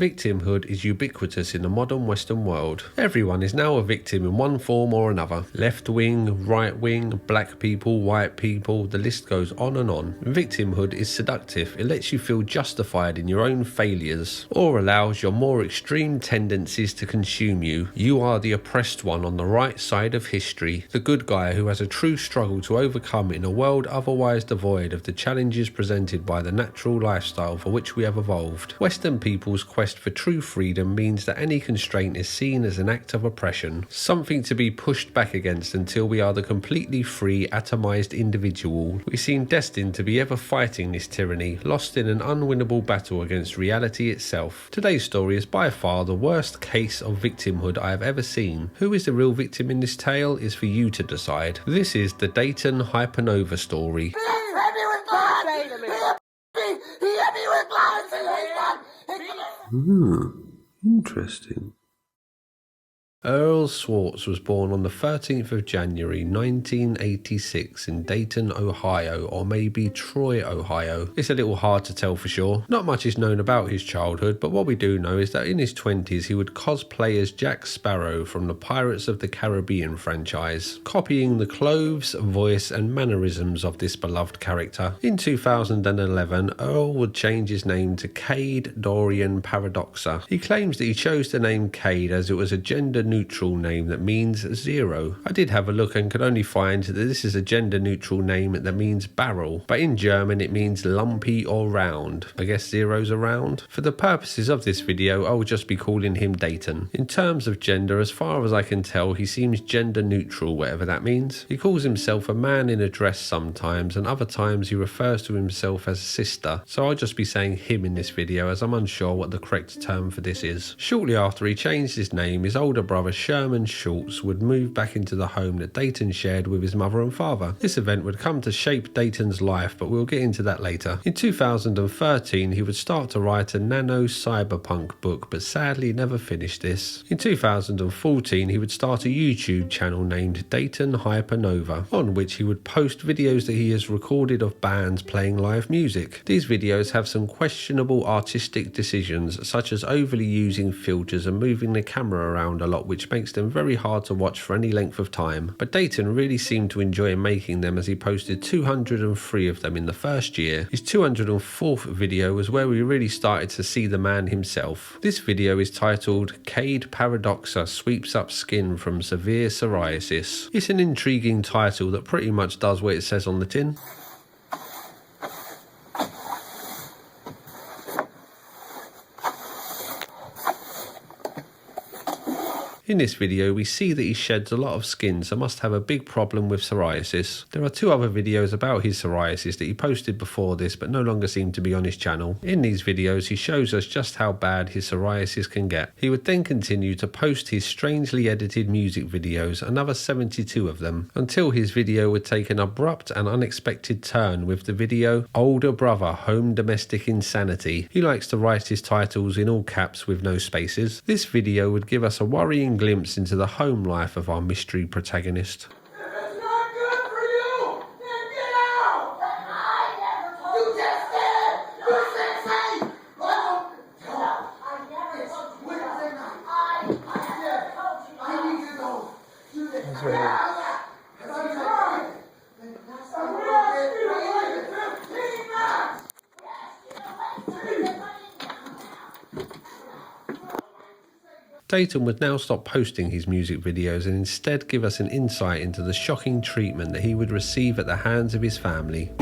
Victimhood is ubiquitous in the modern Western world. Everyone is now a victim in one form or another. Left wing, right wing, black people, white people, the list goes on and on. Victimhood is seductive. It lets you feel justified in your own failures, or allows your more extreme tendencies to consume you. You are the oppressed one on the right side of history, the good guy who has a true struggle to overcome in a world otherwise devoid of the challenges presented by the natural lifestyle for which we have evolved. Western people's quest for true freedom means that any constraint is seen as an act of oppression, something to be pushed back against until we are the completely free, atomized individual. We seem destined to be ever fighting this tyranny, lost in an unwinnable battle against reality itself. Today's story is by far the worst case of victimhood I have ever seen. Who is the real victim in this tale is for you to decide. This is the Dayton Hypernova story. Interesting. Earl Swartz was born on the 13th of January 1986 in Dayton, Ohio, or maybe Troy, Ohio. It's a little hard to tell for sure. Not much is known about his childhood, but what we do know is that in his 20s he would cosplay as Jack Sparrow from the Pirates of the Caribbean franchise, copying the clothes, voice and mannerisms of this beloved character. In 2011, Earl would change his name to Cade Dorian Paradoxa. He claims that he chose the name Cade as it was a gender neutral name that means zero. I did have a look and could only find that this is a gender neutral name that means barrel, but in German it means lumpy or round. I guess zero's a round. For the purposes of this video, I will just be calling him Dayton. In terms of gender, as far as I can tell, he seems gender neutral, whatever that means. He calls himself a man in a dress sometimes, and other times he refers to himself as a sister, so I'll just be saying him in this video as I'm unsure what the correct term for this is. Shortly after he changed his name, his older brother Sherman Schultz would move back into the home that Dayton shared with his mother and father. This event would come to shape Dayton's life, but we'll get into that later. In 2013, he would start to write a nano-cyberpunk book, but sadly never finished this. In 2014, he would start a YouTube channel named Dayton Hypernova, on which he would post videos that he has recorded of bands playing live music. These videos have some questionable artistic decisions, such as overly using filters and moving the camera around a lot, which makes them very hard to watch for any length of time. But Dayton really seemed to enjoy making them, as he posted 203 of them in the first year. His 204th video was where we really started to see the man himself. This video is titled Cade Paradoxa Sweeps Up Skin from Severe Psoriasis. It's an intriguing title that pretty much does what it says on the tin. In this video, we see that he sheds a lot of skin, so must have a big problem with psoriasis. There are two other videos about his psoriasis that he posted before this, but no longer seem to be on his channel. In these videos, he shows us just how bad his psoriasis can get. He would then continue to post his strangely edited music videos, another 72 of them, until his video would take an abrupt and unexpected turn with the video Older Brother Home Domestic Insanity. He likes to write his titles in all caps with no spaces. This video would give us a worrying glimpse into the home life of our mystery protagonist. It's not good for you! Then get out! I never told you. You just did! You said say! Well, I never told you. I never told you. I need to go. You did. That's right. Dayton would now stop posting his music videos and instead give us an insight into the shocking treatment that he would receive at the hands of his family.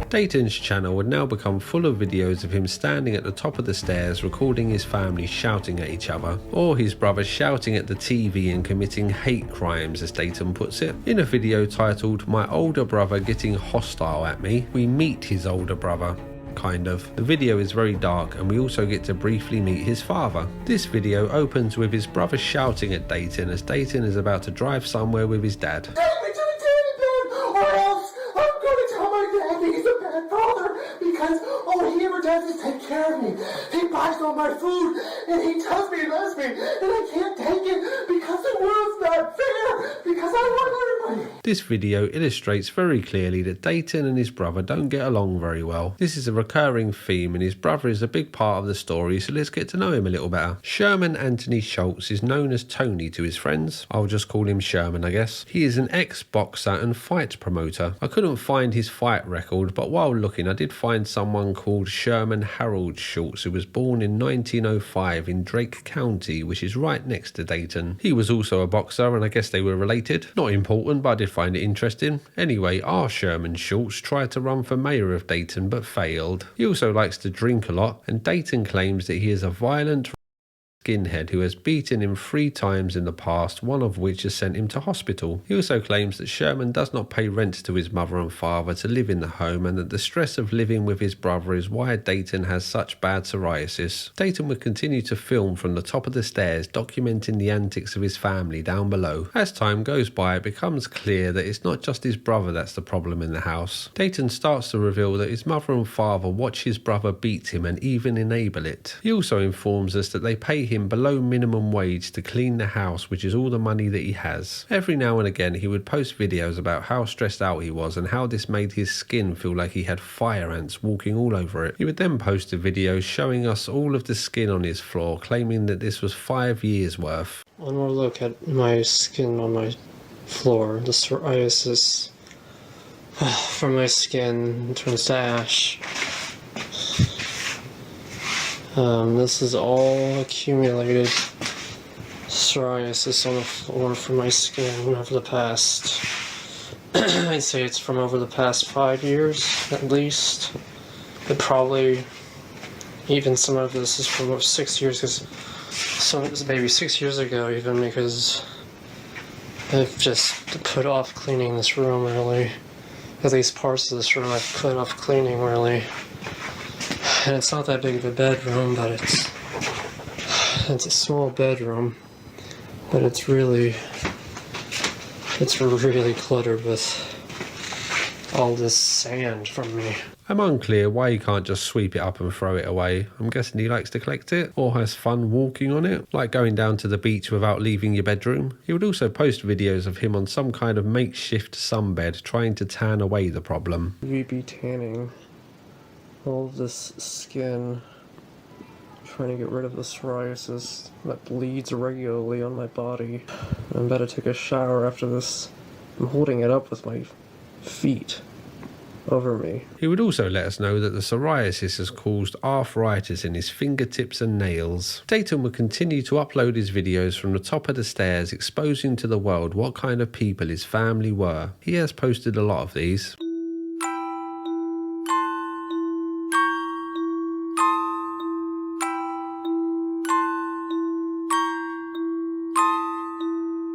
Dayton's channel would now become full of videos of him standing at the top of the stairs recording his family shouting at each other, or his brother shouting at the TV and committing hate crimes, as Dayton puts it. In a video titled My Older Brother Getting Hostile at Me, we meet his older brother. Kind of. The video is very dark, and we also get to briefly meet his father. This video opens with his brother shouting at Dayton as Dayton is about to drive somewhere with his dad. Take me to the teddy bear, or else I'm going to tell my dad that he's a bad father, because all he ever does is take care of me. He buys all my my food, and he tells me he loves me, and I can't take it because the world's not fair, because I want everybody. This video illustrates very clearly that Dayton and his brother don't get along very well. This is a recurring theme, and his brother is a big part of the story, so let's get to know him a little better. Sherman Anthony Schultz is known as Tony to his friends. I'll just call him Sherman, I guess. He is an ex-boxer and fight promoter. I couldn't find his fight record, but while looking I did find someone called Sherman Harold Schultz, who was born in 1905 in Drake County, which is right next to Dayton. He was also a boxer, and I guess they were related. Not important, but I did find it interesting. Anyway, our Sherman Schultz tried to run for mayor of Dayton but failed. He also likes to drink a lot, and Dayton claims that he is a violent skinhead who has beaten him 3 times in the past, one of which has sent him to hospital. He also claims that Sherman does not pay rent to his mother and father to live in the home, and that the stress of living with his brother is why Dayton has such bad psoriasis. Dayton would continue to film from the top of the stairs, documenting the antics of his family down below. As time goes by, it becomes clear that it's not just his brother that's the problem in the house. Dayton starts to reveal that his mother and father watch his brother beat him and even enable it. He also informs us that they pay him below minimum wage to clean the house, which is all the money that he has. Every now and again he would post videos about how stressed out he was and how this made his skin feel like he had fire ants walking all over it. He would then post a video showing us all of the skin on his floor, claiming that this was 5 years worth. One more look at my skin on my floor. The psoriasis from my skin turns to ash. This is all accumulated psoriasis on the floor from my skin over the past, I'd say it's from over the past 5 years at least. But probably even some of this is from 6 years, because some of it was maybe 6 years ago even, because I've just put off cleaning this room really. At least parts of this room I've put off cleaning really. And it's not that big of a bedroom, but it's a small bedroom, but it's really cluttered with all this sand from me. I'm unclear why he can't just sweep it up and throw it away. I'm guessing he likes to collect it, or has fun walking on it, like going down to the beach without leaving your bedroom. He would also post videos of him on some kind of makeshift sunbed trying to tan away the problem. VB tanning. All of this skin, trying to get rid of the psoriasis that bleeds regularly on my body. I'm about to take a shower after this. I'm holding it up with my feet over me. He would also let us know that the psoriasis has caused arthritis in his fingertips and nails. Dayton would continue to upload his videos from the top of the stairs, exposing to the world what kind of people his family were. He has posted a lot of these.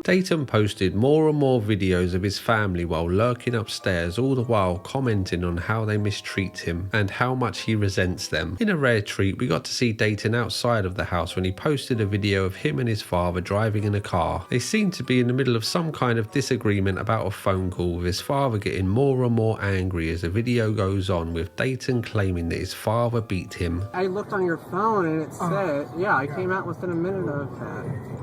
Dayton posted more and more videos of his family while lurking upstairs, all the while commenting on how they mistreat him and how much he resents them. In a rare treat, we got to see Dayton outside of the house when he posted a video of him and his father driving in a car. They seemed to be in the middle of some kind of disagreement about a phone call, with his father getting more and more angry as the video goes on, with Dayton claiming that his father beat him. I looked on your phone and it said, yeah, I came out within a minute of that.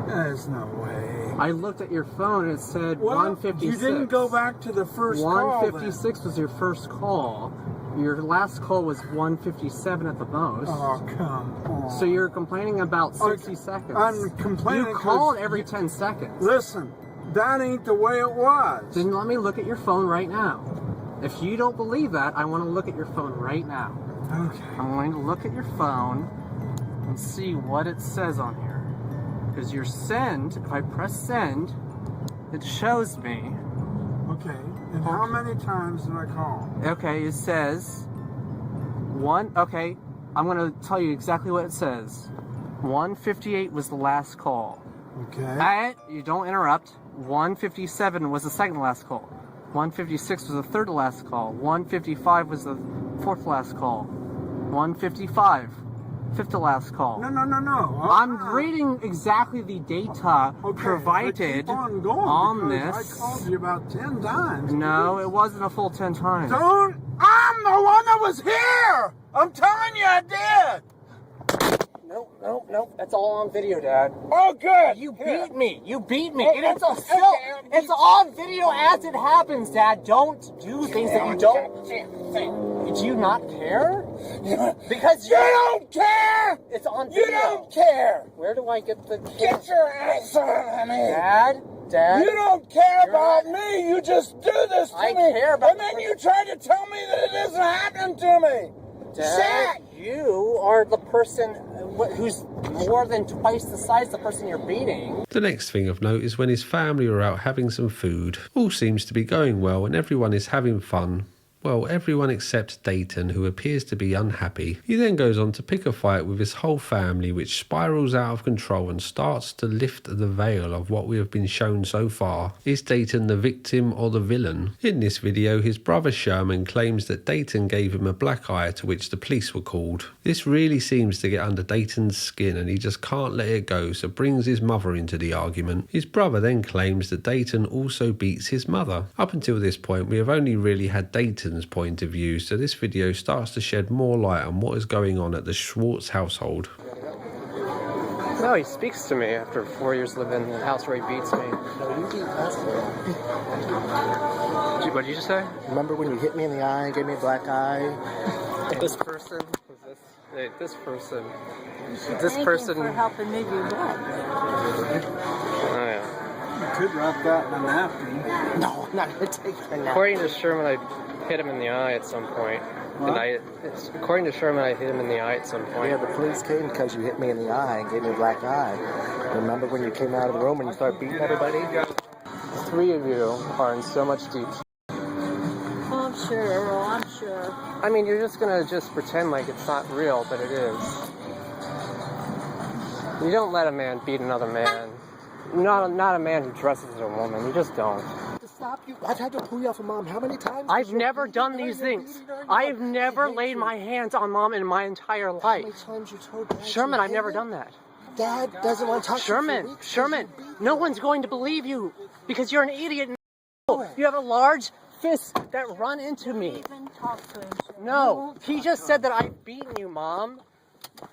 There's no way. I looked at your phone and it said 156. You didn't go back to the first call. 156 was your first call. Your last call was 157 at the most. Oh, come on. So you're complaining about 60 seconds. I'm complaining. You called every 10 seconds. Listen, that ain't the way it was. Then let me look at your phone right now. If you don't believe that, I want to look at your phone right now. Okay. I'm going to look at your phone and see what it says on here. Because your send, if I press send, it shows me. Okay. And how many times did I call? Okay, it says okay, I'm going to tell you exactly what it says. 158 was the last call. Okay. You don't interrupt. 157 was the second to last call. 156 was the third to last call. 155 was the fourth to last call. 155. Fifth to last call. No. I'm reading exactly the data provided on this. I called you about 10 times. No, it wasn't a full 10 times. I'm the one that was here! I'm telling you I did! Nope. That's all on video, Dad. Oh, good. You Here. beat me. You beat me. Oh, And it's okay, still, okay. it's on video as it happens, Dad. Don't do things that you don't. Do you not care? Because You don't care. it's on video. You don't care. Where do I get the Get your ass on me. Dad? You don't care You're about not- me. You just do this to I me. care about And then the- you try to tell me that it isn't happening to me. Dad, Shit. you are the person who's more than twice the size of the person you're beating. The next thing of note is when his family are out having some food. All seems to be going well and everyone is having fun. Well, everyone except Dayton, who appears to be unhappy. He then goes on to pick a fight with his whole family, which spirals out of control and starts to lift the veil of what we have been shown so far. Is Dayton the victim or the villain? In this video, his brother Sherman claims that Dayton gave him a black eye, to which the police were called. This really seems to get under Dayton's skin and he just can't let it go, so brings his mother into the argument. His brother then claims that Dayton also beats his mother. Up until this point, we have only really had Dayton's point of view, so this video starts to shed more light on what is going on at the Schwartz household. No, he speaks to me after 4 years living in the house where he beats me. No, you beat us. What did you just say? Remember when you hit me in the eye and gave me a black eye? This person was this. Hey, this person. Thank This him person. for helping me do that. Oh yeah. You could wrap that in a napkin. No, I'm not gonna take her now. According to Sherman, I hit him in the eye at some point. What? And according to Sherman, I hit him in the eye at some point. Yeah, the police came because you hit me in the eye and gave me a black eye. Remember when you came out of the room and you started beating everybody? The three of you are in so much deep. Oh, I'm sure, Earl, I'm sure. I mean, you're just gonna pretend like it's not real, but it is. You don't let a man beat another man. Not a man who dresses as a woman. You just don't. To stop you, I tried to pull you off of Mom how many times? I've You're never beating done her, these you're things. beating her, I have I never hate laid you. my hands on Mom in my entire How life. many times you told Dad Sherman, you I've never hated done that. Dad doesn't want to talk to you for Sherman, weeks 'cause Sherman, you beat no him. one's going to believe you because you're an idiot. You have a large fist that run into me. Even talk to him. Sherman. No, he just said that I've beaten you, Mom.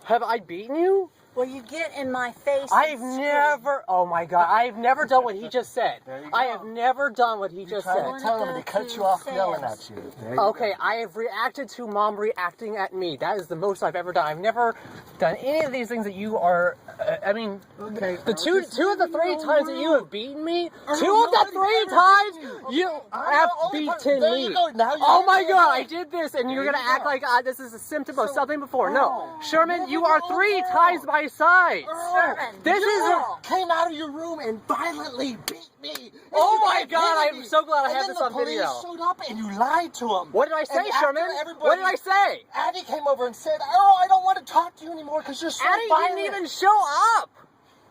Have I beaten you? Well, you get in my face. I've and never, oh my God, I've never done what he just said. I have never done what he just Tried said. to tell him and he cut you off yelling at you. Okay, I have reacted to Mom reacting at me. That is the most I've ever done. I've never done any of these things that you are. I mean, Okay, the two of the three times that you have beaten me, two of the three times you have beaten There me. you go, now you're Oh my hitting God, me. I did this, and you're There gonna you act go. like this is a symptom of something before. No, Earl, Sherman, you never are go 3 there. times my size. Sherman, This is. Earl. Came out of your room and violently beat me. And Oh you my kept God, hitting I'm me. so glad I And have then this on video. The police showed up and you lied to them. What did I say, And after Sherman? everybody- What did I say? Addie came over and said, "Earl, I don't want to talk to you anymore because you're so Addie violent." didn't even show up.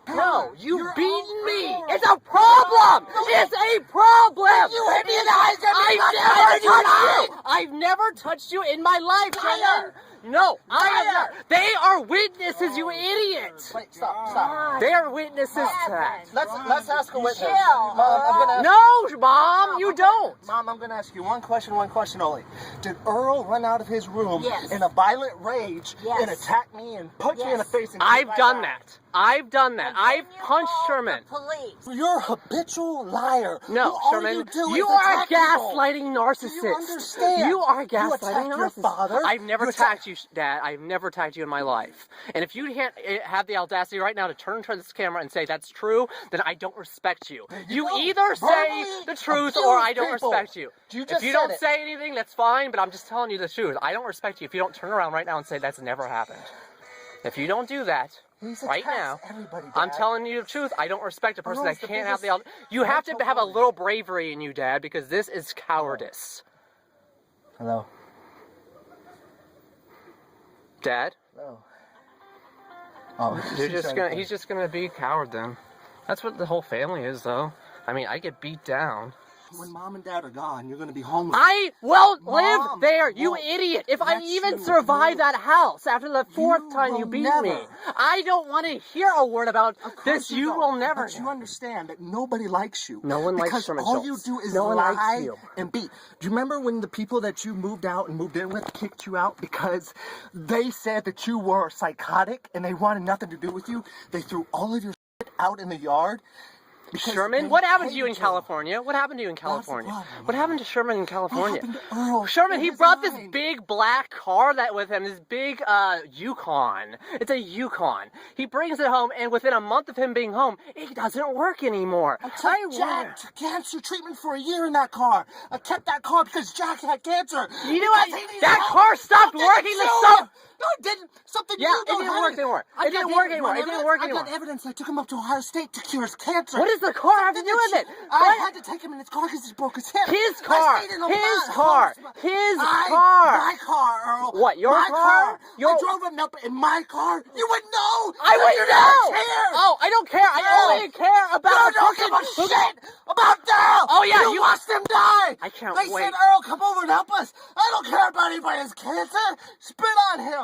No, you've You're beaten me. all- It's a problem. It's a problem. You hit me in the eyes every I've time never you touched lied. you. I've never touched you in my life, Liar. Sherman. No, I have Liar. not. They are witnesses, you idiot. Wait, stop. They are witnesses to that. Let's ask a witness. Michelle. Mom, I'm gonna. No, Mom, you don't. Mom, I'm gonna ask you one question only. Did Earl run out of his room Yes. in a violent rage Yes. and attack me and punch me in the Yes. face? And I've kick my done eye? that. I've done that. And I've then you punched called Sherman. the police. You're a habitual liar. No, All Sherman, you do you is are a attack people. gaslighting narcissist. Do you understand? You are a You gaslighting attacked your narcissist. father. I've never You attacked you, Dad. I've never attacked you in my life. And if you can't have the audacity right now to turn to this camera and say that's true, then I don't respect you. You don't either say verbally the truth or I don't abuse people. respect you. You just If you said don't it. say anything, that's fine, but I'm just telling you the truth. I don't respect you if you don't turn around right now and say that's never happened. If you don't do that, He's right attacks now, everybody, I'm Dad. telling you the truth. I don't respect a person Earl's that the can't have the. biggest You have to mental have a illness. little bravery in you, Dad, because this is cowardice. Hello. Dad, No. Oh, he's just gonna be a coward then. That's what the whole family is, though. I mean, I get beat down. When Mom and Dad are gone, you're gonna be homeless. I won't live Mom there, you won't idiot! If I let even you survive move. that house after the fourth time you will beat never. me, I don't want to hear a word about Of course this. You don't. will never. But you understand that nobody likes you. No one likes because Sherman all Schultz. you do is No one likes lie you. and beat. Do you remember when the people that you moved out and moved in with kicked you out because they said that you were psychotic and they wanted nothing to do with you? They threw all of your shit out in the yard. Sherman, what happened to you in California? What happened to you in California? What happened to Sherman in California? What happened to Earl? Sherman, he His brought this mind. big black car that with him, this big Yukon. It's a Yukon. He brings it home, and within a month of him being home, it doesn't work anymore. I took Jack to cancer treatment for a year in that car. I kept that car because Jack had cancer. You know what? Because he needed That help. car stopped Something working you- this summer. No, it didn't. Something Yeah, you it don't didn't have work anymore. I It didn't got work evidence. anymore. It didn't work I anymore. got evidence. I took him up to Ohio State to cure his cancer. What does the car have to do with it? I had to take him in his car because he broke his hip. His I car. stayed in a His mud car. house. His My car. car, Earl. What, your my car? Your- I drove him up in my car. You would know. I You wouldn't don't know. care. Oh, I don't care. I only care about You the don't give person a who- shit about Daryl. Oh, yeah, you watched him die. I can't they wait. said, Earl, come over and help us. I don't care about anybody's cancer. Spit on him.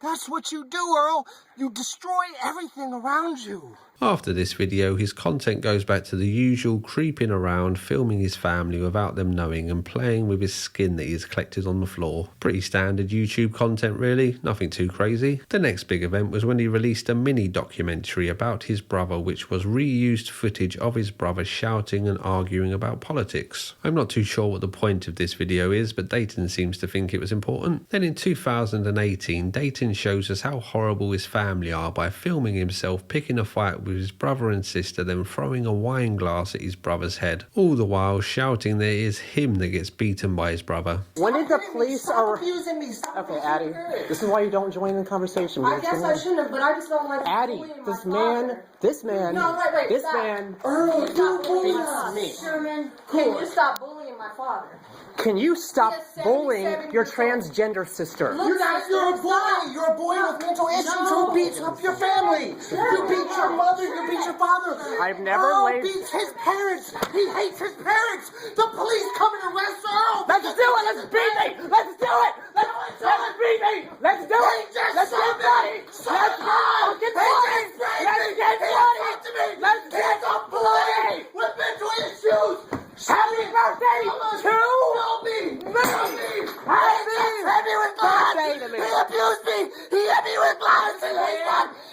That's what you do, Earl. You destroy everything around you. After this video, his content goes back to the usual creeping around, filming his family without them knowing and playing with his skin that he's collected on the floor. Pretty standard YouTube content really, nothing too crazy. The next big event was when he released a mini documentary about his brother, which was reused footage of his brother shouting and arguing about politics. I'm not too sure what the point of this video is, but Dayton seems to think it was important. Then in 2018, Dayton shows us how horrible his family are by filming himself picking a fight with his brother and sister, then throwing a wine glass at his brother's head, all the while shouting that it is him that gets beaten by his brother. When did the police Stop abusing me. Stop Okay, abusing Addie, me. this is why you don't join the conversation. I guess I shouldn't have, but I just don't like Addie, bullying this my man, father. this man, No, wait, this stop. man, Earl, Stop you bullying bullied us. me. Sherman, can you stop bullying my father? can you stop He is 77 bullying your years old. transgender sister? Look, You're a boy. stop. You're a boy with mental issues No. who beats up your family. You beat your mother. You beat your father. I've never Earl laid- beats his parents. He hates his parents. The police come and arrest Earl. Let's do it! Let's beat me! Let's do it! Let's beat me! Let's do it! Let's get bloody! Let's get fucking bloody! Let's get bloody! Let's get bloody! With mental issues. Happy birthday to Help me. Help me. Hit me with blood. Birthday to me. He abused me. He hit me with blood.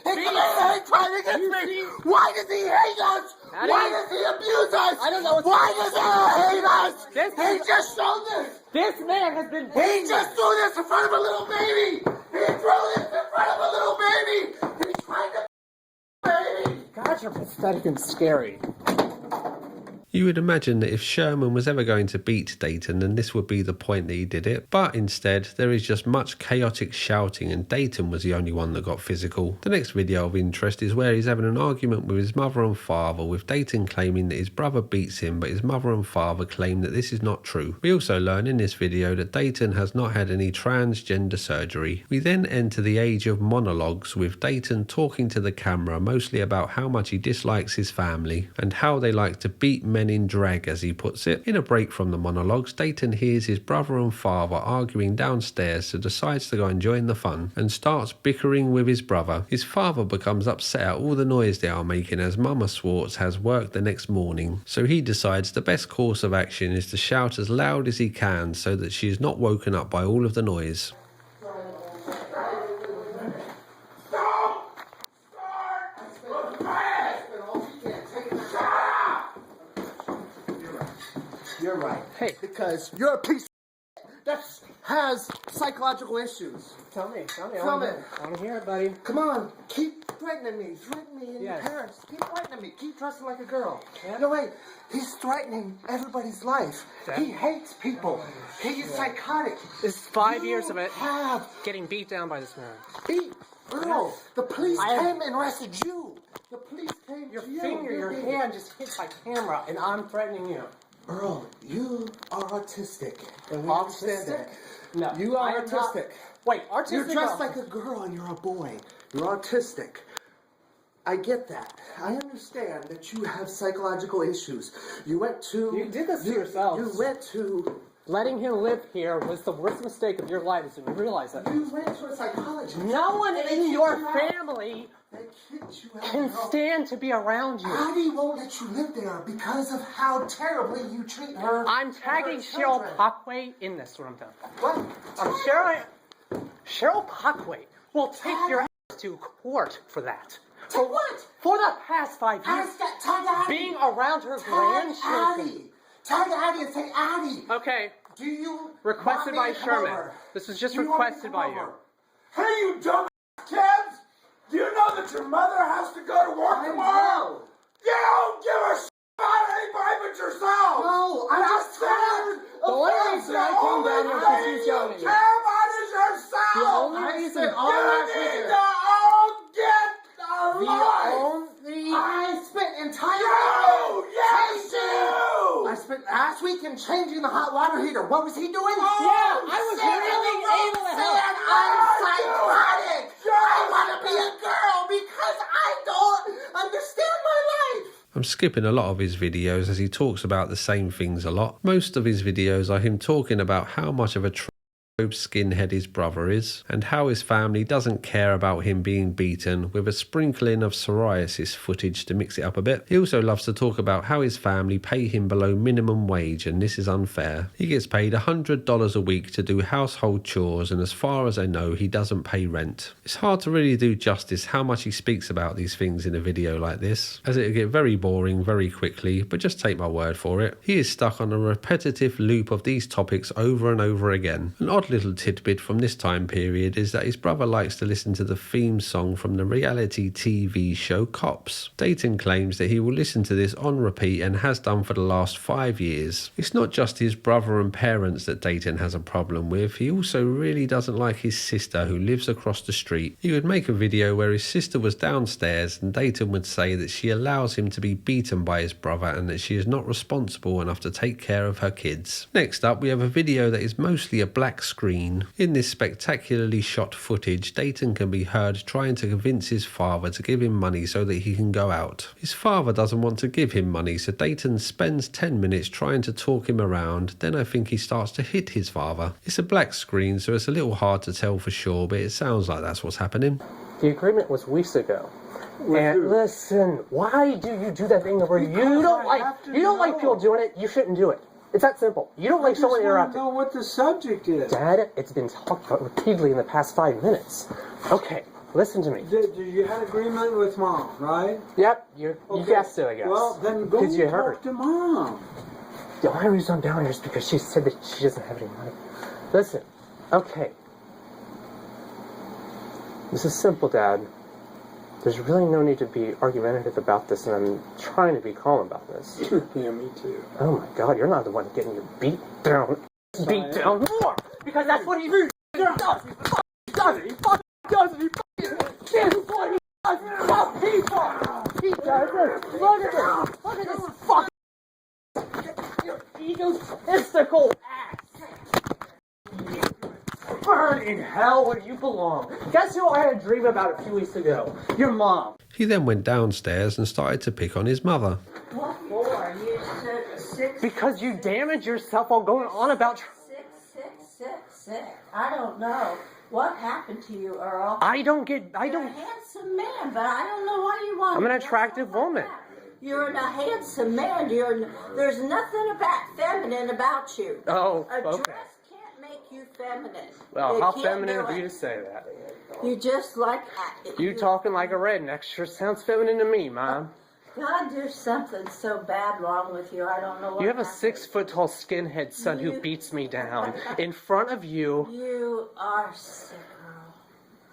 He tried to get me. Why does he hate us? Addie? Why does he abuse us? I don't know what's- Why does he hate us? This He is- just showed this. This man has been He just threw this in front of a little baby. He threw this in front of a little baby. He tried to baby. God, you're pathetic and scary. You would imagine that if Sherman was ever going to beat Dayton, then this would be the point that he did it. But instead, there is just much chaotic shouting, and Dayton was the only one that got physical. The next video of interest is where he's having an argument with his mother and father, with Dayton claiming that his brother beats him, but his mother and father claim that this is not true. We also learn in this video that Dayton has not had any transgender surgery. We then enter the age of monologues, with Dayton talking to the camera mostly about how much he dislikes his family, and how they like to beat men in drag, as he puts it. In a break from the monologues, Dayton hears his brother and father arguing downstairs, so decides to go and join the fun and starts bickering with his brother. His father becomes upset at all the noise they are making, as Mama Swartz has work the next morning, so he decides the best course of action is to shout as loud as he can so that she is not woken up by all of the noise. You're right. Hey. Because you're a piece of that has psychological issues. Tell me. Tell me. I want to hear it, buddy. Come on, keep threatening me. Threaten me and your Yes. parents. Keep threatening me. Keep dressing like a girl. Yeah. No, wait. He's threatening everybody's life. Yeah. He hates people. He's psychotic. This is 5 years of it Have getting beat down by this man. beat Earl. The police I have- came and arrested you. The police came Your to you. finger, your hand just hit my camera, and I'm threatening you. Earl, you are autistic. And You understand that? No, You are I am not- autistic. Wait, artistic. You're dressed like a girl and you're a boy. You're autistic. I get that. I understand that you have psychological issues. You went to... You did this to yourself. You went to... Letting him live here was the worst mistake of your life, and you realize that. You went to a psychologist. No one They in kicked your you out. family They kicked you out. can stand to be around you. Addie won't let you live there because of how terribly you treat her. I'm and tagging her Cheryl children. Parkway in this when I'm done. What? Cheryl Parkway will take your ass to court for that. To what? For the past 5 years, Tag Addie. being around her Tag grandchildren. Addie. Tag Addie and say, Addie. Okay, Do you requested by want me to come Sherman. over? This was just Do you want me to requested come by you. over? Hey, you dumb kids! Do you know that your mother has to go to work I tomorrow? know. You don't give a shit about anybody but yourself! No, I'm just tired The of only this. reason I came down here because he's yelling at you. Care about is yourself! The only I reason spent all You last need weekend. to all get a the life! only I spent entire You! Yes, I you! spent last weekend changing the hot water heater. What was he doing? Yeah, I was really able to help. Saying I'm psychotic. I want to be a girl because I don't understand my life. I'm skipping a lot of his videos as he talks about the same things a lot. Most of his videos are him talking about how much of a skinhead his brother is, and how his family doesn't care about him being beaten, with a sprinkling of psoriasis footage to mix it up a bit. He also loves to talk about how his family pay him below minimum wage and this is unfair. He gets paid $100 a week to do household chores, and as far as I know he doesn't pay rent. It's hard to really do justice how much he speaks about these things in a video like this, as it'll get very boring very quickly, but just take my word for it. He is stuck on a repetitive loop of these topics over and over again. An odd little tidbit from this time period is that his brother likes to listen to the theme song from the reality TV show Cops. Dayton claims that he will listen to this on repeat and has done for the last 5 years. It's not just his brother and parents that Dayton has a problem with, he also really doesn't like his sister who lives across the street. He would make a video where his sister was downstairs and Dayton would say that she allows him to be beaten by his brother and that she is not responsible enough to take care of her kids. Next up we have a video that is mostly a black screen. In this spectacularly shot footage, Dayton can be heard trying to convince his father to give him money so that he can go out. His father doesn't want to give him money, so Dayton spends 10 minutes trying to talk him around, then I think he starts to hit his father. It's a black screen, so it's a little hard to tell for sure, but it sounds like that's what's happening. The agreement was weeks ago. And listen, why do you do that thing where you don't like people doing it? You shouldn't do it. It's that simple. You don't like someone interrupting. I know what the subject is. Dad, it's been talked about repeatedly in the past 5 minutes. Okay, listen to me. You had agreement with Mom, right? Yep, you guessed it, I guess. Well, then go Because you talk heard. to Mom. The only reason I'm down here is because she said that she doesn't have any money. Listen, okay. This is simple, Dad. There's really no need to be argumentative about this, and I'm trying to be calm about this. Yeah, me too. Oh my God, you're not the one getting your beat down. Beat down more! Because that's what he does! He fucking does it! He fucking does it! He fucking what he does! Fuck people! He does it! Look at this! Look at this fucking your egotistical ass! Burn in hell where you belong. Guess who I had a dream about a few weeks ago? Your mom. He then went downstairs and started to pick on his mother. What for? You said sick, Because you damage yourself while going on about... sick. I don't know. What happened to you, Earl? I don't... You're a handsome man, but I don't know why you want I'm to an dress attractive up like woman. that. You're a handsome man. There's nothing about feminine about you. Oh, A okay. dress can't make you feminine. Well, It how can't feminine do of you it. to say that. You just like... You talking like a redneck sure sounds feminine to me, Mom. God, there's something so bad wrong with you. I don't know what You have a happened. 6-foot-tall skinhead son who beats me down in front of you. You are sick,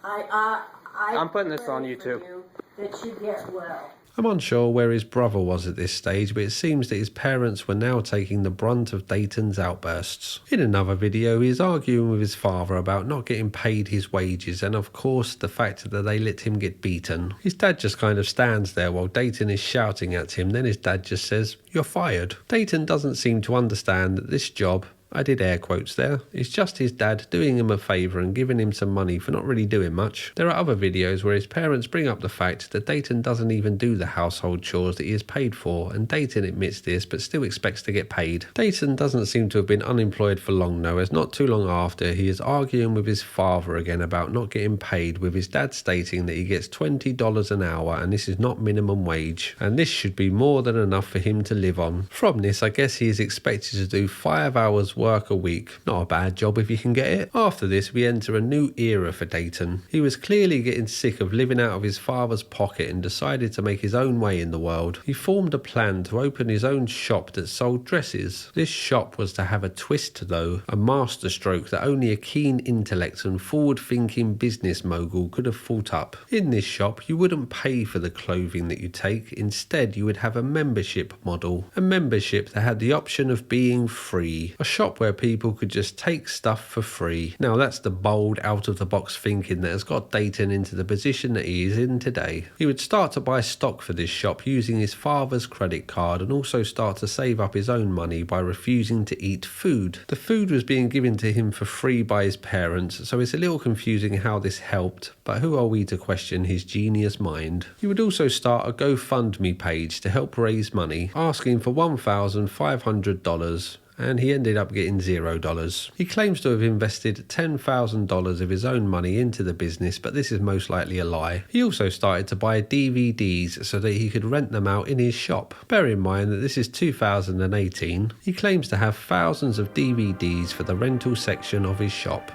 Earl. I'm putting this pray on for YouTube. you that you get well. I'm unsure where his brother was at this stage, but it seems that his parents were now taking the brunt of Dayton's outbursts. In another video, he is arguing with his father about not getting paid his wages and of course the fact that they let him get beaten. His dad just kind of stands there while Dayton is shouting at him, then his dad just says, "You're fired." Dayton doesn't seem to understand that this job, I did air quotes there. It's just his dad doing him a favour and giving him some money for not really doing much. There are other videos where his parents bring up the fact that Dayton doesn't even do the household chores that he is paid for, and Dayton admits this but still expects to get paid. Dayton doesn't seem to have been unemployed for long though, as not too long after he is arguing with his father again about not getting paid, with his dad stating that he gets $20 an hour and this is not minimum wage, and this should be more than enough for him to live on. From this, I guess he is expected to do 5 hours work a week. Not a bad job if you can get it. After this, we enter a new era for Dayton. He was clearly getting sick of living out of his father's pocket and decided to make his own way in the world. He formed a plan to open his own shop that sold dresses. This shop was to have a twist though, a masterstroke that only a keen intellect and forward-thinking business mogul could have thought up. In this shop, you wouldn't pay for the clothing that you take. Instead, you would have a membership model. A membership that had the option of being free. A shop where people could just take stuff for free. Now that's the bold, out-of-the-box thinking that has got Dayton into the position that he is in today. He would start to buy stock for this shop using his father's credit card and also start to save up his own money by refusing to eat food. The food was being given to him for free by his parents, so it's a little confusing how this helped, but who are we to question his genius mind? He would also start a GoFundMe page to help raise money, asking for $1,500, and he ended up getting $0. He claims to have invested $10,000 of his own money into the business, but this is most likely a lie. He also started to buy DVDs so that he could rent them out in his shop. Bear in mind that this is 2018. He claims to have thousands of DVDs for the rental section of his shop.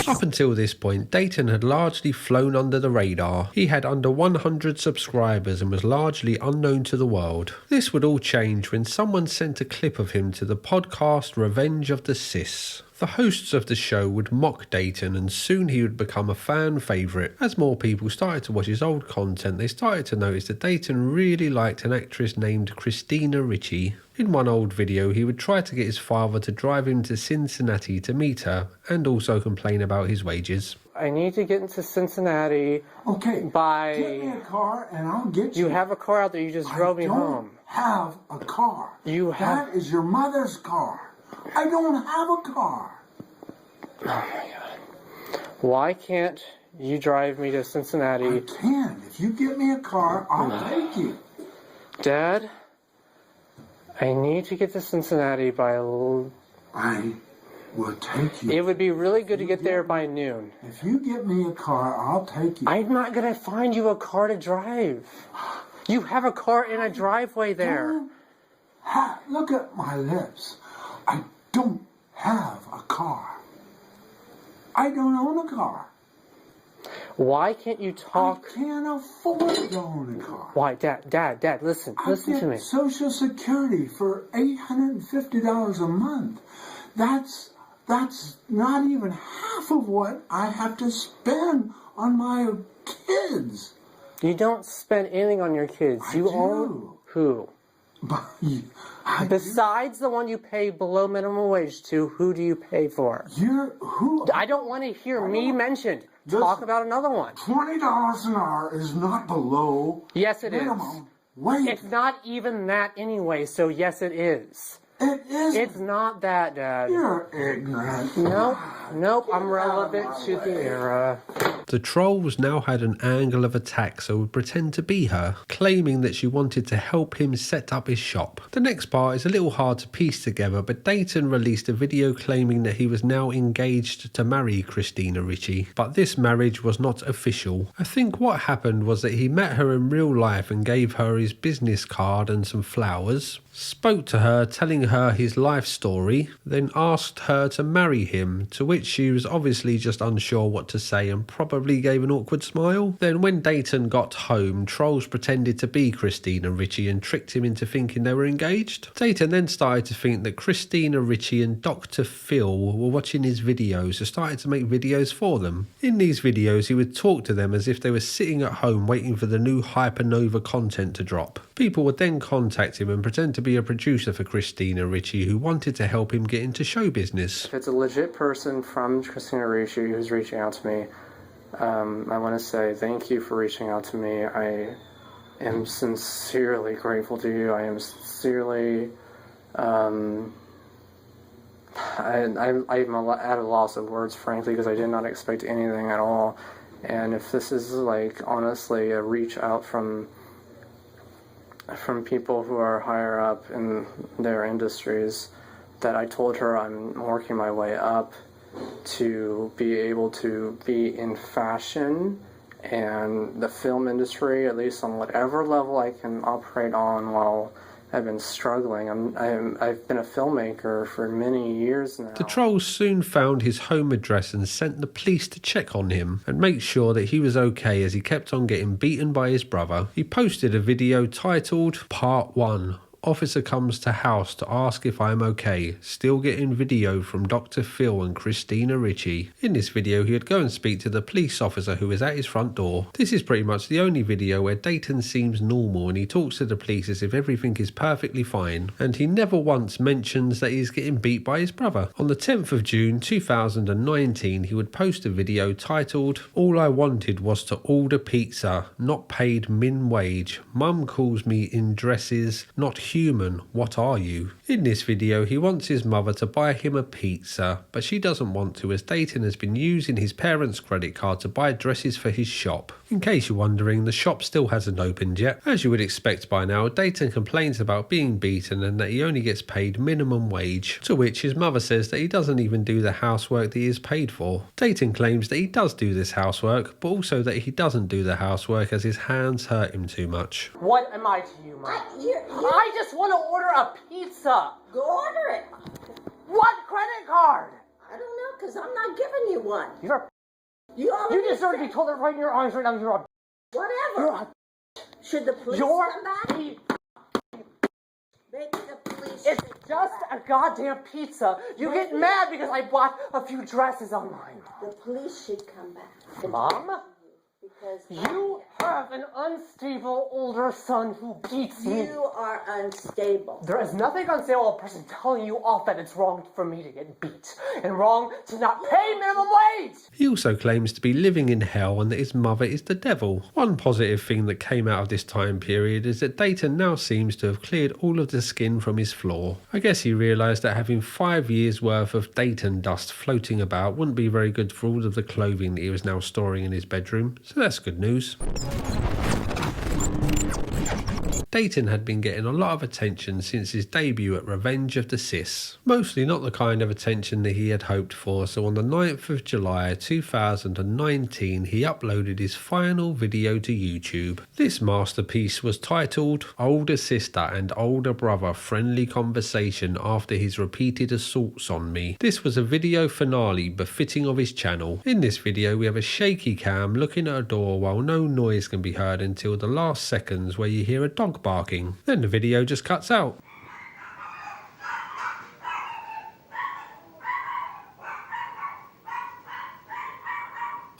Up until this point, Dayton had largely flown under the radar. He had under 100 subscribers and was largely unknown to the world. This would all change when someone sent a clip of him to the podcast Revenge of the Sis. The hosts of the show would mock Dayton and soon he would become a fan favourite. As more people started to watch his old content, they started to notice that Dayton really liked an actress named Christina Ricci. In one old video, he would try to get his father to drive him to Cincinnati to meet her and also complain about his wages. I need to get into Cincinnati. Okay, by... get me a car and I'll get you. You have a car out there, you just drove me home. I don't have a car. You have... That is your mother's car. I don't have a car. Oh my God. Why can't you drive me to Cincinnati? I can. If you get me a car, I'll take you. Dad, I need to get to Cincinnati by... I will take you. It would be really good to get there by noon. If you get me a car, I'll take you. I'm not going to find you a car to drive. You have a car in a driveway there. Look at my lips. I don't have a car. I don't own a car. Why can't you talk? I can't afford to own a car. Why, Dad, listen to me. Social Security for $850 a month. That's not even half of what I have to spend on my kids. You don't spend anything on your kids. I You do. own who? Besides the one you pay below minimum wage to, who do you pay for? Who? I don't want to hear me mentioned. Talk about another one. $20 an hour is not below Yes, it is. minimum wage. It's not even that anyway, so yes, it is. It is. It's not that, Dad. You're ignorant. Nope, I'm relevant to the era. The trolls now had an angle of attack, so would pretend to be her, claiming that she wanted to help him set up his shop. The next part is a little hard to piece together, but Dayton released a video claiming that he was now engaged to marry Christina Ricci, but this marriage was not official. I think what happened was that he met her in real life and gave her his business card and some flowers, spoke to her telling her his life story, then asked her to marry him, to which she was obviously just unsure what to say and probably gave an awkward smile. Then when Dayton got home, trolls pretended to be Christina Ricci and tricked him into thinking they were engaged. Dayton then started to think that Christina Ricci and Dr. Phil were watching his videos, so started to make videos for them. In these videos he would talk to them as if they were sitting at home waiting for the new Hypernova content to drop. People would then contact him and pretend to be a producer for Christina Ricci who wanted to help him get into show business. If it's a legit person from Christina Ricci who's reaching out to me, I want to say thank you for reaching out to me. I am sincerely grateful to you. I am sincerely, I'm at a loss of words, frankly, because I did not expect anything at all. And if this is like honestly a reach out from people who are higher up in their industries, that I told her I'm working my way up to be able to be in fashion and the film industry, at least on whatever level I can operate on while I've been struggling. I've been a filmmaker for many years now. The trolls soon found his home address and sent the police to check on him and make sure that he was okay as he kept on getting beaten by his brother. He posted a video titled Part 1. Officer comes to house to ask if I'm okay. Still getting video from Dr. Phil and Christina Ritchie. In this video, he would go and speak to the police officer who was at his front door. This is pretty much the only video where Dayton seems normal and he talks to the police as if everything is perfectly fine. And he never once mentions that he's getting beat by his brother. On the 10th of June 2019, he would post a video titled, All I wanted was to order pizza, not paid min wage. Mum calls me in dresses, not human, what are you? In this video, he wants his mother to buy him a pizza, but she doesn't want to as Dayton has been using his parents' credit card to buy dresses for his shop. In case you're wondering, the shop still hasn't opened yet. As you would expect by now, Dayton complains about being beaten and that he only gets paid minimum wage, to which his mother says that he doesn't even do the housework that he is paid for. Dayton claims that he does do this housework, but also that he doesn't do the housework as his hands hurt him too much. What am I to you, Mom? I just want to order a pizza. Go order it. What credit card? I don't know, because I'm not giving you one. You deserve to be told it right in your eyes right now. You're a... Whatever. Should the police come back? Maybe the police It's just a goddamn pizza. You get mad because I bought a few dresses online. The police should come back. Mom? Because You have an unstable older son who beats me. you are unstable. There is nothing unstable a person telling you off that it's wrong for me to get beat and wrong to not pay minimum wage. He also claims to be living in hell and that his mother is the devil. One positive thing that came out of this time period is that Dayton now seems to have cleared all of the skin from his floor. I guess he realised that having 5 years worth of Dayton dust floating about wouldn't be very good for all of the clothing that he was now storing in his bedroom, so that's good news. Dayton had been getting a lot of attention since his debut at Revenge of the Sis. Mostly not the kind of attention that he had hoped for, so on the 9th of July 2019 he uploaded his final video to YouTube. This masterpiece was titled Older Sister and Older Brother Friendly Conversation After His Repeated Assaults on Me. This was a video finale befitting of his channel. In this video we have a shaky cam looking at a door while no noise can be heard until the last seconds where you hear a dog barking. Then the video just cuts out.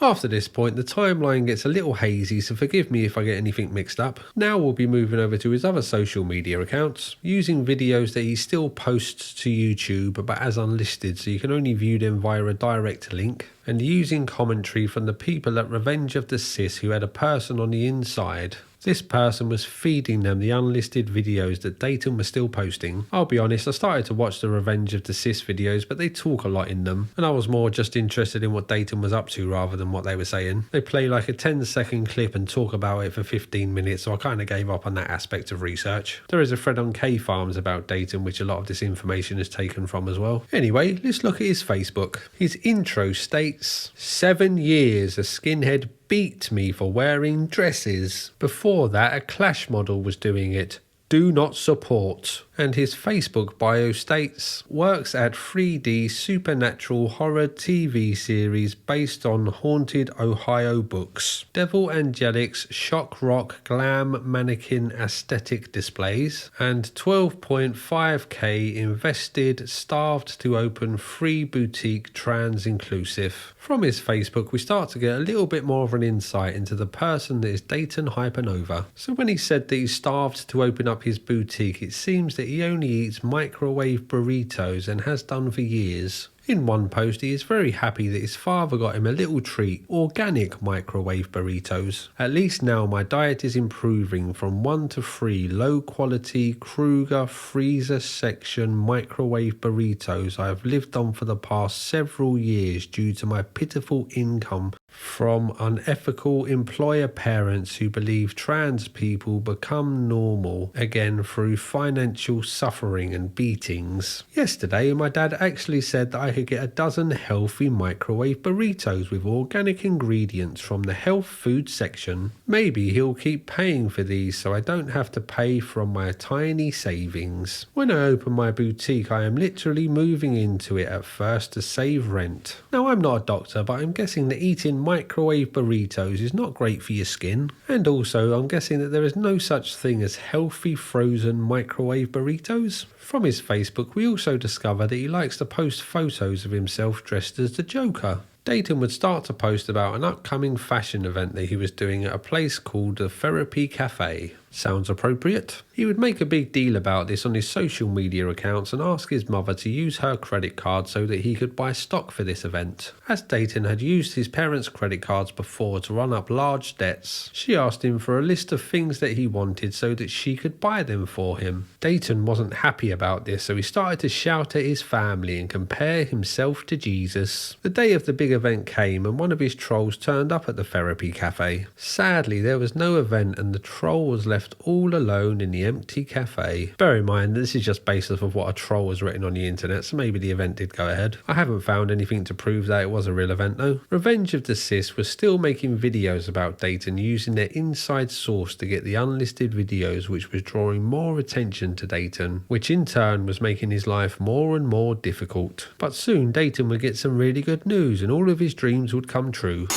After this point, the timeline gets a little hazy, so forgive me if I get anything mixed up. Now we'll be moving over to his other social media accounts, using videos that he still posts to YouTube but as unlisted, so you can only view them via a direct link, and using commentary from the people at Revenge of the Sis who had a person on the inside. This person was feeding them the unlisted videos that Dayton was still posting. I'll be honest, I started to watch the Revenge of the Sis videos, but they talk a lot in them, and I was more just interested in what Dayton was up to rather than what they were saying. They play like a 10-second clip and talk about it for 15 minutes, so I kind of gave up on that aspect of research. There is a thread on K-Farms about Dayton, which a lot of this information is taken from as well. Anyway, let's look at his Facebook. His intro states, 7 years a skinhead beat me for wearing dresses. Before that, a Clash model was doing it. Do not support. And his Facebook bio states, works at 3D supernatural horror TV series based on haunted Ohio books. Devil Angelics shock rock glam mannequin aesthetic displays. And 12.5k invested, starved to open free boutique trans inclusive. From his Facebook, we start to get a little bit more of an insight into the person that is Dayton Hypernova. So when he said that he's starved to open up his boutique, it seems that he only eats microwave burritos and has done for years. In one post, he is very happy that his father got him a little treat, organic microwave burritos. At least now my diet is improving from 1 to 3 low quality Kruger freezer section microwave burritos I have lived on for the past several years due to my pitiful income from unethical employer parents who believe trans people become normal again through financial suffering and beatings. Yesterday my dad actually said that I could get a dozen healthy microwave burritos with organic ingredients from the health food section. Maybe he'll keep paying for these so I don't have to pay from my tiny savings. When I open my boutique, I am literally moving into it at first to save rent. Now, I'm not a doctor, but I'm guessing that eating microwave burritos is not great for your skin. And also, I'm guessing that there is no such thing as healthy frozen microwave burritos. From his Facebook, we also discover that he likes to post photos of himself dressed as the Joker. Dayton would start to post about an upcoming fashion event that he was doing at a place called the Therapy Cafe. Sounds appropriate? He would make a big deal about this on his social media accounts and ask his mother to use her credit card so that he could buy stock for this event. As Dayton had used his parents' credit cards before to run up large debts, she asked him for a list of things that he wanted so that she could buy them for him. Dayton wasn't happy about this, so he started to shout at his family and compare himself to Jesus. The day of the big event came and one of his trolls turned up at the Therapy Cafe. Sadly, there was no event and the troll was left all alone in the empty cafe. Bear in mind that this is just based off of what a troll has written on the internet, so maybe the event did go ahead. I haven't found anything to prove that it was a real event though. Revenge of the Cis was still making videos about Dayton using their inside source to get the unlisted videos, which was drawing more attention to Dayton, which in turn was making his life more and more difficult. But soon Dayton would get some really good news and all of his dreams would come true.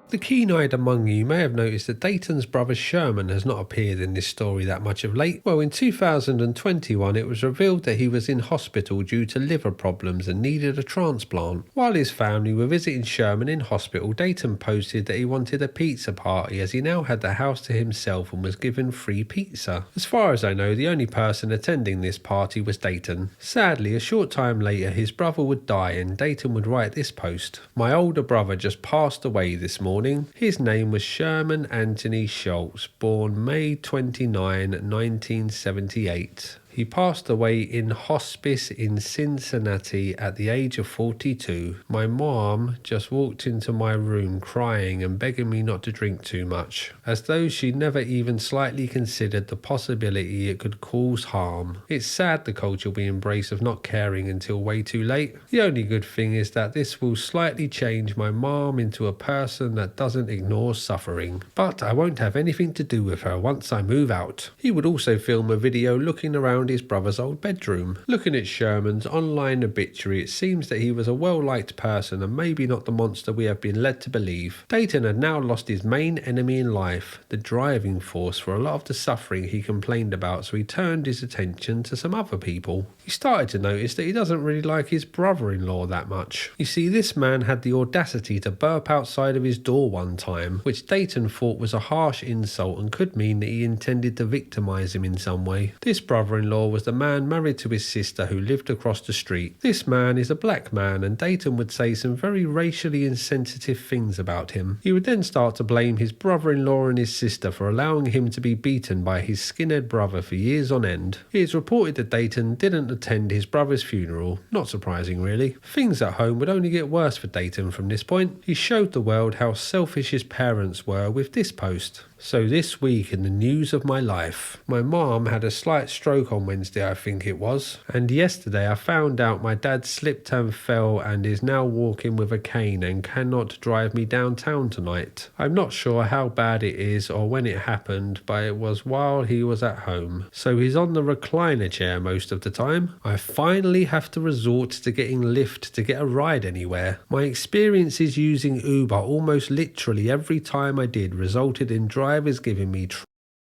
The keen-eyed among you may have noticed that Dayton's brother Sherman has not appeared in this story that much of late. Well, in 2021 it was revealed that he was in hospital due to liver problems and needed a transplant. While his family were visiting Sherman in hospital, Dayton posted that he wanted a pizza party as he now had the house to himself and was given free pizza. As far as I know, the only person attending this party was Dayton. Sadly, a short time later his brother would die and Dayton would write this post. "My older brother just passed away this morning. His name was Sherman Anthony Schultz, born May 29, 1978. He passed away in hospice in Cincinnati at the age of 42. My mom just walked into my room crying and begging me not to drink too much, as though she never even slightly considered the possibility it could cause harm. It's sad the culture we embrace of not caring until way too late. The only good thing is that this will slightly change my mom into a person that doesn't ignore suffering. But I won't have anything to do with her once I move out." He would also film a video looking around his brother's old bedroom. Looking at Sherman's online obituary, it seems that he was a well-liked person and maybe not the monster we have been led to believe. Dayton had now lost his main enemy in life, the driving force for a lot of the suffering he complained about, so he turned his attention to some other people. He started to notice that he doesn't really like his brother-in-law that much. You see, this man had the audacity to burp outside of his door one time, which Dayton thought was a harsh insult and could mean that he intended to victimize him in some way. This brother-in-law was the man married to his sister who lived across the street. This man is a black man and Dayton would say some very racially insensitive things about him. He would then start to blame his brother-in-law and his sister for allowing him to be beaten by his skinhead brother for years on end. It is reported that Dayton didn't attend his brother's funeral. Not surprising really. Things at home would only get worse for Dayton from this point. He showed the world how selfish his parents were with this post. "So this week in the news of my life. My mom had a slight stroke on Wednesday, I think it was. And yesterday I found out my dad slipped and fell and is now walking with a cane and cannot drive me downtown tonight. I'm not sure how bad it is or when it happened, but it was while he was at home. So he's on the recliner chair most of the time. I finally have to resort to getting Lyft to get a ride anywhere. My experiences using Uber almost literally every time I did resulted in drivers giving me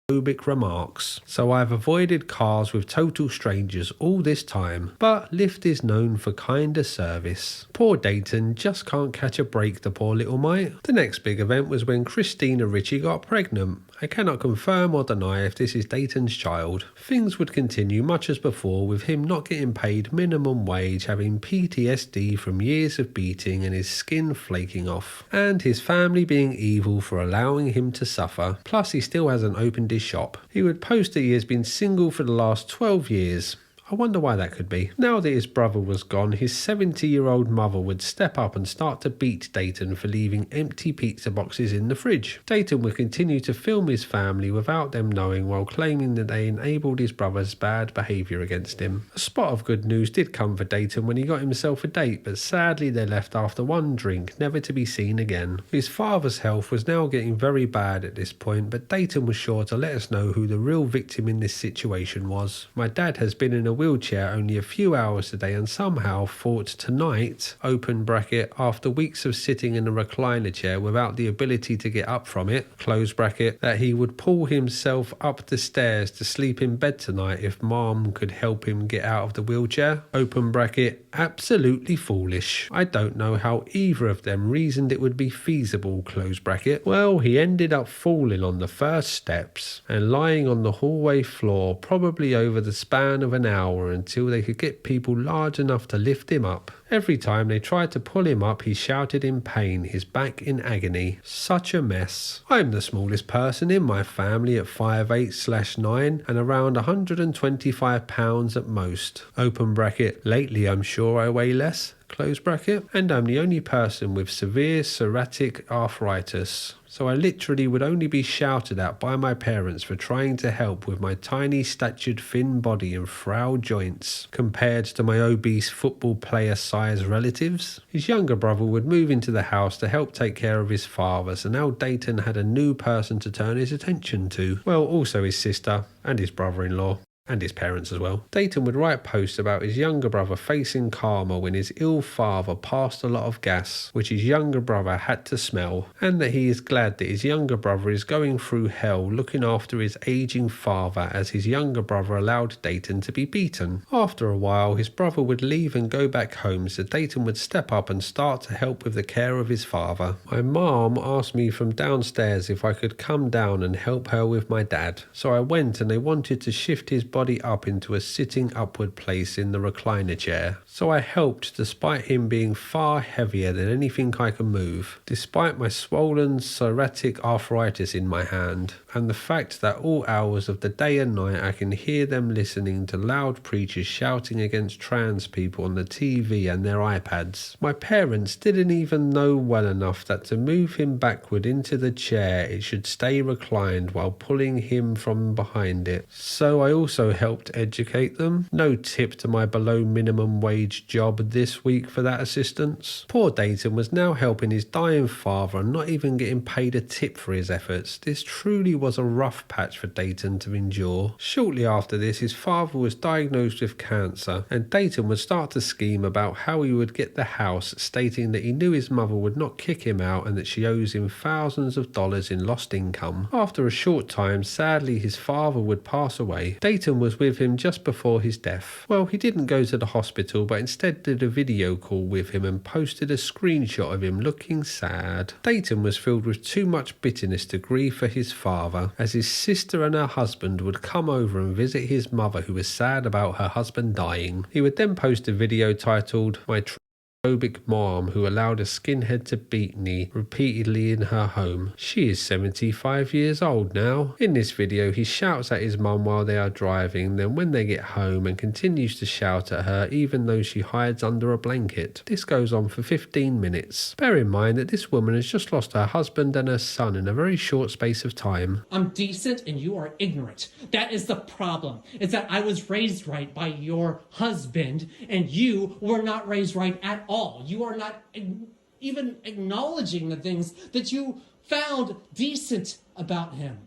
remarks. So I've avoided cars with total strangers all this time, but Lyft is known for kinder service. Poor Dayton just can't catch a break, the poor little mite. The next big event was when Christina Ritchie got pregnant. I cannot confirm or deny if this is Dayton's child. Things would continue much as before, with him not getting paid minimum wage, having PTSD from years of beating and his skin flaking off, and his family being evil for allowing him to suffer. Plus he still hasn't opened his shop. He would post that he has been single for the last 12 years. I wonder why that could be. Now that his brother was gone, his 70-year-old mother would step up and start to beat Dayton for leaving empty pizza boxes in the fridge. Dayton would continue to film his family without them knowing, while claiming that they enabled his brother's bad behaviour against him. A spot of good news did come for Dayton when he got himself a date, but sadly they left after one drink, never to be seen again. His father's health was now getting very bad at this point, but Dayton was sure to let us know who the real victim in this situation was. My dad has been in a wheelchair only a few hours a day and somehow thought tonight, open bracket, after weeks of sitting in a recliner chair without the ability to get up from it, close bracket, that he would pull himself up the stairs to sleep in bed tonight if mom could help him get out of the wheelchair, open bracket. Absolutely foolish. I don't know how either of them reasoned it would be feasible, close bracket. Well, he ended up falling on the first steps and lying on the hallway floor, probably over the span of an hour, until they could get people large enough to lift him up. Every time they tried to pull him up, he shouted in pain, his back in agony. Such a mess. I'm the smallest person in my family at 5'8/9 and around 125 pounds at most. Open bracket. Lately I'm sure I weigh less, close bracket, and I'm the only person with severe psoriatic arthritis. So I literally would only be shouted at by my parents for trying to help with my tiny statured thin body and frail joints compared to my obese football player size relatives. His younger brother would move into the house to help take care of his father, so now Dayton had a new person to turn his attention to. Well, also his sister and his brother-in-law. And his parents as well. Dayton would write posts about his younger brother facing karma when his ill father passed a lot of gas, which his younger brother had to smell, and that he is glad that his younger brother is going through hell looking after his aging father, as his younger brother allowed Dayton to be beaten. After a while, his brother would leave and go back home, so Dayton would step up and start to help with the care of his father. My mom asked me from downstairs if I could come down and help her with my dad, so I went, and they wanted to shift his body up into a sitting upward place in the recliner chair. So I helped, despite him being far heavier than anything I can move, despite my swollen psoriatic arthritis in my hand, and the fact that all hours of the day and night I can hear them listening to loud preachers shouting against trans people on the TV and their iPads. My parents didn't even know well enough that to move him backward into the chair it should stay reclined while pulling him from behind it. So I also helped educate them. No tip to my below minimum wage job this week for that assistance. Poor Dayton was now helping his dying father and not even getting paid a tip for his efforts. This truly was a rough patch for Dayton to endure. Shortly after this, his father was diagnosed with cancer, and Dayton would start to scheme about how he would get the house, stating that he knew his mother would not kick him out and that she owes him thousands of dollars in lost income. After a short time, sadly, his father would pass away. Dayton was with him just before his death. Well, he didn't go to the hospital, but instead did a video call with him and posted a screenshot of him looking sad. Dayton was filled with too much bitterness to grieve for his father, as his sister and her husband would come over and visit his mother, who was sad about her husband dying. He would then post a video titled "My Transphobic Mom Who Allowed a Skinhead to Beat Me Repeatedly in Her Home. She is 75 years old now." In this video, he shouts at his mum while they are driving, then when they get home, and continues to shout at her even though she hides under a blanket. This goes on for 15 minutes. Bear in mind that this woman has just lost her husband and her son in a very short space of time. I'm decent and you are ignorant. That is the problem. It's that I was raised right by your husband and you were not raised right at all. You are not even acknowledging the things that you found decent about him.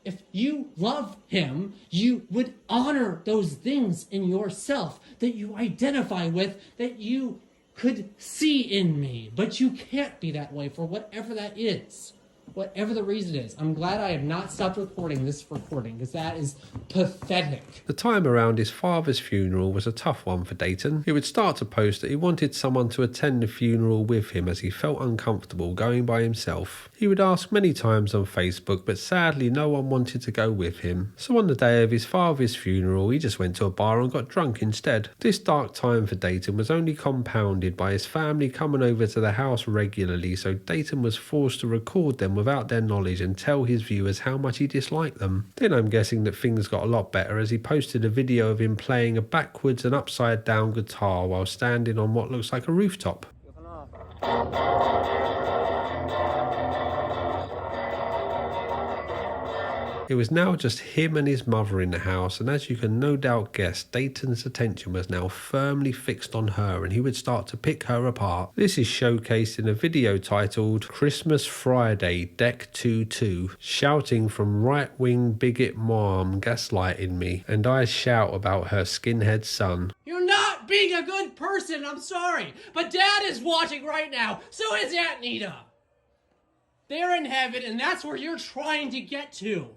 If you love him, you would honor those things in yourself that you identify with, that you could see in me. But you can't be that way for whatever that is. whatever the reason is. I'm glad I have not stopped recording this recording, because that is pathetic. The time around his father's funeral was a tough one for Dayton. He would start to post that he wanted someone to attend the funeral with him as he felt uncomfortable going by himself. He would ask many times on Facebook, but sadly no one wanted to go with him. So on the day of his father's funeral, he just went to a bar and got drunk instead. This dark time for Dayton was only compounded by his family coming over to the house regularly, so Dayton was forced to record them without their knowledge and tell his viewers how much he disliked them. Then I'm guessing that things got a lot better as he posted a video of him playing a backwards and upside down guitar while standing on what looks like a rooftop. It was now just him and his mother in the house, and as you can no doubt guess, Dayton's attention was now firmly fixed on her and he would start to pick her apart. This is showcased in a video titled Christmas Friday Deck 2-2, shouting from right-wing bigot mom gaslighting me, and I shout about her skinhead son. You're not being a good person, I'm sorry, but Dad is watching right now, so is Aunt Nita. They're in heaven, and that's where you're trying to get to.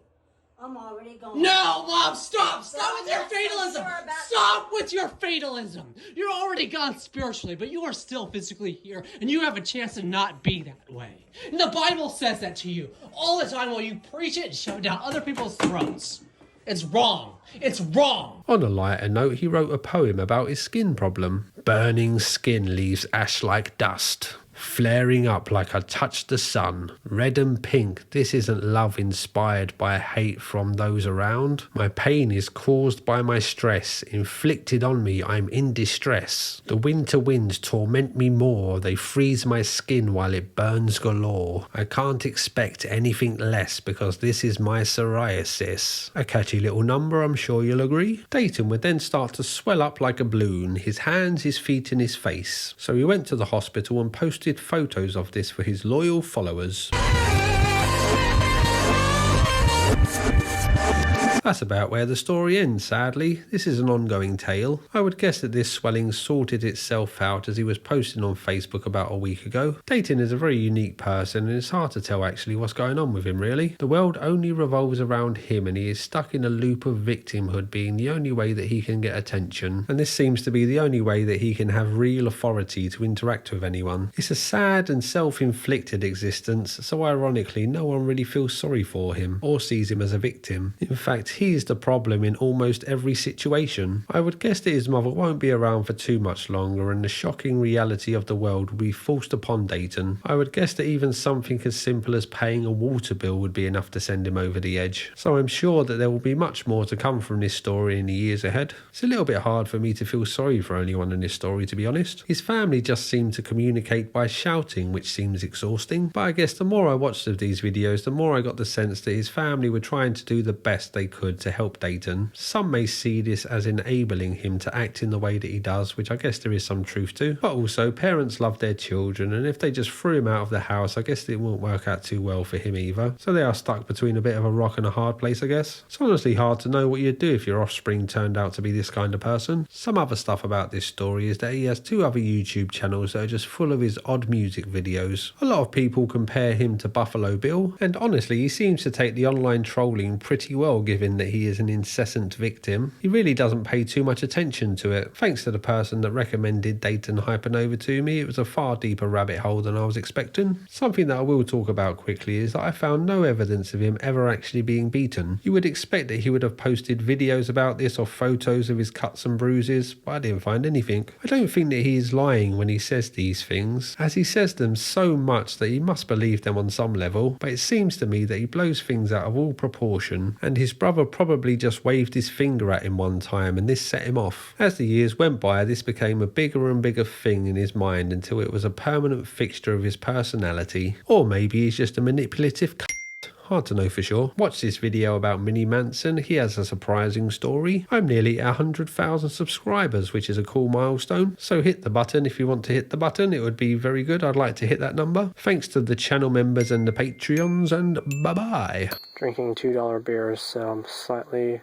I'm already going. No, Mom, stop! Stop with your fatalism! Stop with your fatalism! You're already gone spiritually, but you are still physically here, and you have a chance to not be that way. And the Bible says that to you all the time while you preach it and shove it down other people's throats. It's wrong. It's wrong. On a lighter note, he wrote a poem about his skin problem. Burning skin leaves ash like dust, flaring up like I touched the sun. Red and pink, this isn't love inspired by hate from those around. My pain is caused by my stress, inflicted on me, I'm in distress. The winter winds torment me more, they freeze my skin while it burns galore. I can't expect anything less because this is my psoriasis. A catchy little number, I'm sure you'll agree. Dayton would then start to swell up like a balloon, his hands, his feet and his face. So he went to the hospital and posted photos of this for his loyal followers. That's about where the story ends, sadly. This is an ongoing tale. I would guess that this swelling sorted itself out as he was posting on Facebook about a week ago. Dayton is a very unique person and it's hard to tell actually what's going on with him really. The world only revolves around him and he is stuck in a loop of victimhood being the only way that he can get attention. And this seems to be the only way that he can have real authority to interact with anyone. It's a sad and self-inflicted existence, so ironically no one really feels sorry for him or sees him as a victim. In fact, he's the problem in almost every situation. I would guess that his mother won't be around for too much longer and the shocking reality of the world will be forced upon Dayton. I would guess that even something as simple as paying a water bill would be enough to send him over the edge. So I'm sure that there will be much more to come from this story in the years ahead. It's a little bit hard for me to feel sorry for anyone in this story, to be honest. His family just seem to communicate by shouting, which seems exhausting. But I guess the more I watched of these videos, the more I got the sense that his family were trying to do the best they could to help Dayton. Some may see this as enabling him to act in the way that he does, which I guess there is some truth to. But also, parents love their children, and if they just threw him out of the house, I guess it won't work out too well for him either. So they are stuck between a bit of a rock and a hard place, I guess. It's honestly hard to know what you'd do if your offspring turned out to be this kind of person. Some other stuff about this story is that he has 2 other YouTube channels that are just full of his odd music videos. A lot of people compare him to Buffalo Bill, and honestly, he seems to take the online trolling pretty well given that he is an incessant victim. He really doesn't pay too much attention to it. Thanks to the person that recommended Dayton Hypernova to me, it was a far deeper rabbit hole than I was expecting. Something that I will talk about quickly is that I found no evidence of him ever actually being beaten. You would expect that he would have posted videos about this or photos of his cuts and bruises, but I didn't find anything. I don't think that he is lying when he says these things, as he says them so much that he must believe them on some level, but it seems to me that he blows things out of all proportion, and his brother probably just waved his finger at him one time and this set him off. As the years went by, this became a bigger and bigger thing in his mind until it was a permanent fixture of his personality. Or maybe he's just a manipulative hard to know for sure. Watch this video about Mini Manson, he has a surprising story. I'm nearly at 100,000 subscribers, which is a cool milestone, so hit the button if you want to hit the button, it would be very good. I'd like to hit that number. Thanks to the channel members and the Patreons, and bye bye. Drinking $2 beers, so I'm slightly